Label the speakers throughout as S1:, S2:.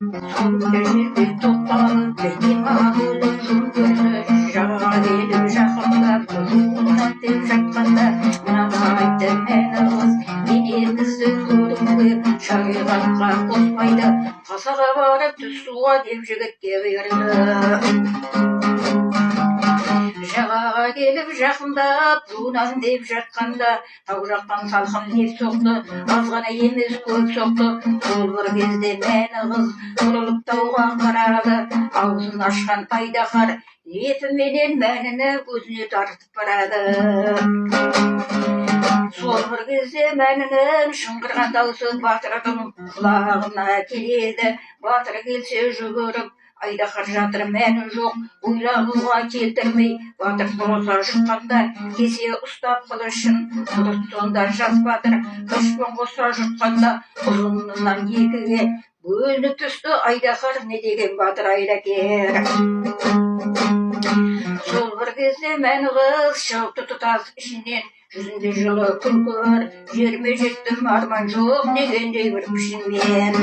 S1: Gözleri topladı, benim ağırlığım gözü Şaha gelip şahımda, kuzumdan tevşakkanda Nağaydı meni kız, beni kızı көрінгі Şariğatқа қоспайды, қасаға барып түс суға деп жігітке берді Жағаға келіп жақындап, жуынам деп жатқанда, тау жақтан салқын леп соқты, азғана емес көп соқты. Сол бір кезде мені қыз бұрылып тауға қарады, аузын ашқан айдаһар лепіменен мәніні көзіне тартып барады. Сол бір кезде мәнінің шыңғырған даусы батырдың құлағына келеді. Батыр келсе жүгіріп, айдаһар жатыр мәні жоқ, ойлануға келтірмей, батыр бұрылса жұтқанда, кесе ұстап қылышын, құдырт сонда жас батыр, қышпен қоса жұтқанда, ұзынынан екіге бөлініп түсті айдаһар, не деген батыр айлакер. Сол бір кезде мәні қыз шығыпты тұтас ішінен, жүзінде жылы күлкі, жеріме жеттім арман жоқ дегендей бір пішінмен.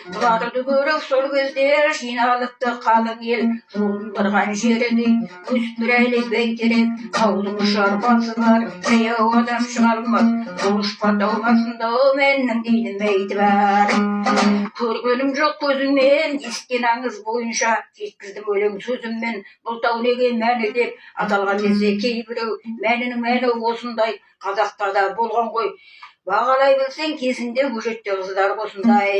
S1: Бұларды көріп сол кезде жиналыпты қалың ел, жолын бұрған жеріне өсіп әлі бәйтерек, таудың ұшар басы бар, жаяу адам шыға алмас, бұл ұшпа таумасында менің дейді мәйті бар. Көргенім жоқ көзіммен, естіген аңыз бойынша, жеткіздім өлең сөзіммен, бұл тау неге мәні деп аталған кезде кейбіреу, мәнінің мәні осындай, қазақта да болған ғой. Бағалай білсең кезінде өжетте қыздар осындай.